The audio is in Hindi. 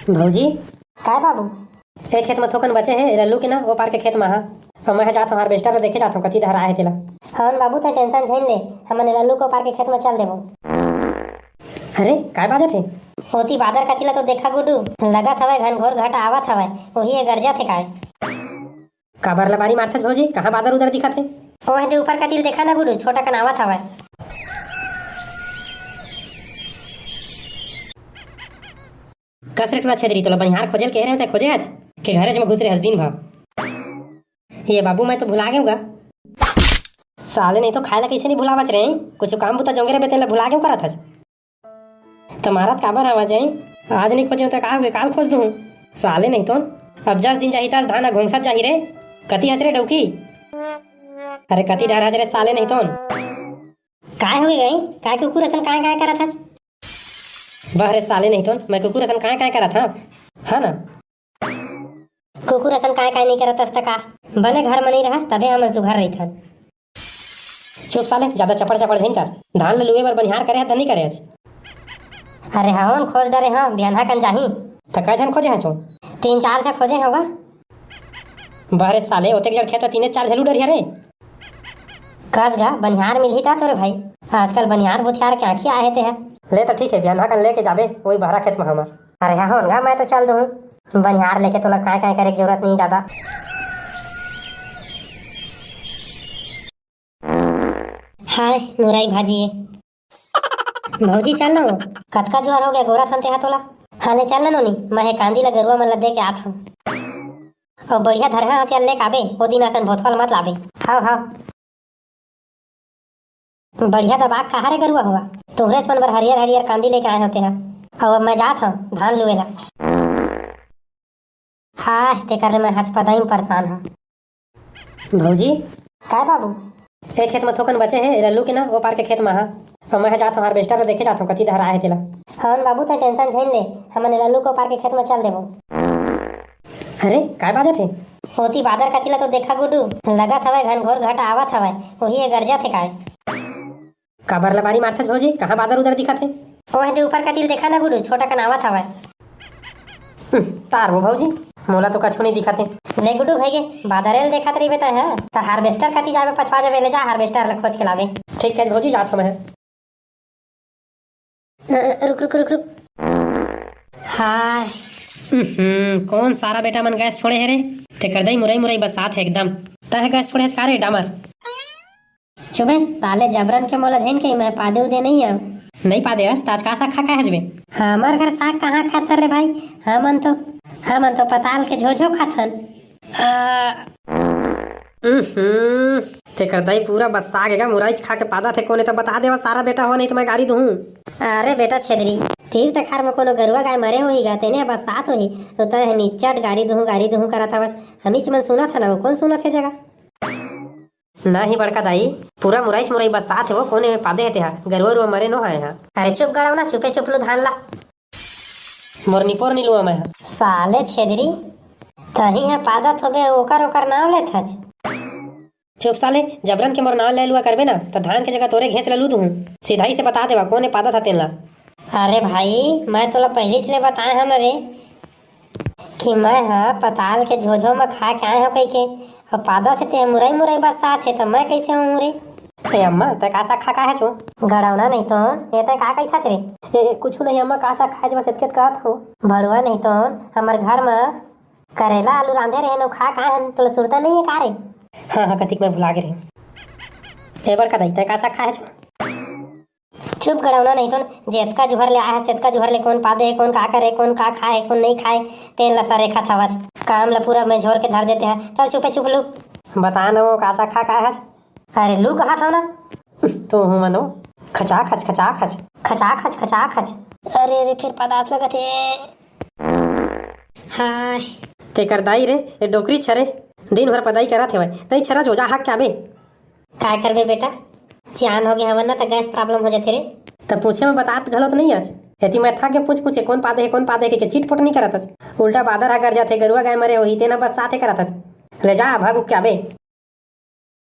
भौजी काय बाबू? एक खेत में थोकन बचे है लल्लू के ना वो पार के खेत में और मैं जात हूँ हार्वेस्टर देखे जाता हूँ कति डहरा है तेला। हन बाबू तो टेंशन झेल ले, हमने लल्लू को पार के खेत में चल देबो। अरे काय बाजत है? होती बादर कतिला तो देखा गुडू, लगत हवे घनघोर घटा आवत हवे, वही ये गरजा थे काय। काबर लबारी मारथस भौजी, कहाँ बादर उधर दिखत है? ओहे दे ऊपर कतिल देखा ना गुडू, छोटा कन आवत हवे। कस रेटवा छेदरी तोला बनिहार खोजल के रहे खोजे आज के घरे में घुस रहे हस दिन भर। ये बाबू मैं तो भुला गऊगा साले, नहीं तो खाए कैसे नहीं भुलावच रहे, कुछ काम बुता जोंगे रे तेला भुला गऊ करत हस। तुम्हारा काबर आवाज है, आज नहीं खोजे तो काल खोज दूँ साले, नहीं तो अब 10 दिन चाहिए तास धाना घोंसत जाही रे कति हच रे डौकी। अरे कति डर हच रे साले, नहीं तो काय हो गई, काय कुकुर असन काय काय करत हस? बहरे साले, नहीं तो मैं कुकुर असन काय करा था है ना। कुकुर असन काय नहीं करत हस त का बने घर में नहीं रहस तबे हम सुघर रही था। चुप साले, ज्यादा चपड़ झिन कर, धान ले लुए बर बनिहार करे है नहीं करे आज। अरे हवन खोज डरे हाँ बिहान कन जाही तो कै झन खोजे है 3-4 छा खोजे होगा। बहरे साले ओते जड़ खेत 3-4 झलू डरिया रे। कस गा बनिहार मिलही ता तोरे भाई, आजकल बनिहार बुथियार के आँखी आए थे है। ले तो ठीक है, बिहान कन लेके जाबे वही बहरा खेत में हमार। अरे हाँ होगा, मैं तो चल दूँ बनिहार लेके, तोला काय करे की जरूरत नहीं ज्यादा। हाय मुरई भाजी भौजी चल ना, कतका ज्वार हो गया गोरा संते है तोला। हाले चल ना नोनी, मैं कांदी ला गरुआ मन ला दे के आत हूँ और बढ़िया धरहा हसिया ले काबे ओ दिन असन भोथवाल मत लाबे। हाँ हाँ बढ़िया दबाग कहा रे गरुआ हुआ, तोहरे मन बर हरियर हरियर कांदी लेके आए होते हैं और अब मैं जात हूँ धान लुए ला। हाँ ते कर मैं हचपदाई परेशान हूँ। भौजी काय बाबू? एक खेत में थोकन बचे है लल्लू के ना वो पार के खेत में और मैं जात हूँ हार्वेस्टर देखे जाता हूँ कति डहरा है तेला। हन बाबू तो टेंशन झेल ले, हमने लल्लू को पार के खेत में चल देबो। अरे काय बाजत है? होती बादर कतिला तो देखा गुडू, लगत हवे घनघोर घटा आवत हवे, वही ये गरजा थे काय। काबर लबारी मारथस भौजी, कहाँ बादर उधर दिखत है? ओहे दे ऊपर कतिल देखा ना गुडू, छोटा कन आवत हवे। तार वो भौजी मोला तो कछु नहीं दिखत है। ले गुडू भैगे बादरेल देखत रही बेटा है तो हार्वेस्टर कति जाबे पछवा जाबे, ले जा हार्वेस्टर ला खोज के लावे। ठीक है भौजी, जात हूँ मैं। रुक रुक रुक रुक। हाय कौन सारा बेटा मन गैस छोड़े है रे, ते कर दई मुरई बसात है एकदम। तह गैस छोड़े का रे डामर चुबे साले जबरन के मोला झेन के मैं पादे उदे नहीं है। नहीं पादे हस ताज का सा खा का हजबे। हमार घर साग कहाँ खाता रे भाई, हमन तो पताल के झोझो खाथन। ते कर दई पूरा बसा गेगा मुरई खा के पादा थे कोने तो बता देवा सारा बेटा हो, नहीं तो मैं गाड़ी दूँ। अरे बेटा छेदरी तीर तखार में कोनो गरुआ गाय मरे होही गा तेने बस साथ होही तो तह निचट गाड़ी दूँ करा था बस। हमीच मन सुना था ना, वो कौन सुना थे जगह नहीं बड़का दाई, पूरा मुरई बसात है वो कोने में पादे है गरुआ मरे नो है। अरे चुप गड़ाओ ना, चुपे चुप लो धान ला मोर निपोर नहीं लुआ मैं। साले छेदरी तही है पादत होबे ओकर नाम लेत हज। चुप साले, जबरन के मोर नाम ले लुआ करबे ना तो धान के जगह तोरे घेच ललू दूँ, सीधाई से बता देवा कोने पादा था तेला। अरे भाई मैं तोला पहले चले बताए हम रे कि मैं पताल के झोझो में खा के आए हो कही के और पादा थे मुरई बस साथ है तो मैं कैसे हूँ रे। अम्मा ते का सा खा है छो गड़ावना नहीं तो ये तो का कही था रे। कुछ नहीं अम्मा, का सा खाए बस इतके कहत हो। बड़ुआ नहीं तो हमारे घर में करेला आलू रांधे रहे नो खा है तो सुरता नहीं है का रे। हाँ कतिक मैं भुला गे रही एबर का दई का सा खाए छो। चुप गड़ावना नहीं तो जेतका जुहर ले आया तेतका जुहर ले कौन पादे है, कौन का करे, कौन का खाए कौन नहीं खाए, तेल ला सरेखा था काम ला पूरा मैं झोर के धर देते हैं। चल चुपे चुप लू बता न वो का सा खा का है। अरे लू कहा था ना तो हूँ मनो खचा खच खचा खच खचा खच खचा खच। अरे फिर पदास लगा थे। हाय ते कर दाई रे ये डोकरी छरे दिन भर पदाई करा थे भाई तई छरा जोजा हक क्या बे। काय करबे बेटा, सियान हो गए हमन ना तो गैस प्रॉब्लम हो जाते रे। तब पूछे में बतात गलत नहीं आज यदि मैं था के पूछे कौन पादे के चिटपुट नहीं करत, उल्टा बादर अगर जाते गरुआ गाय मरे हो ही तेना बस साथे करत। ले जा भागू क्या बे।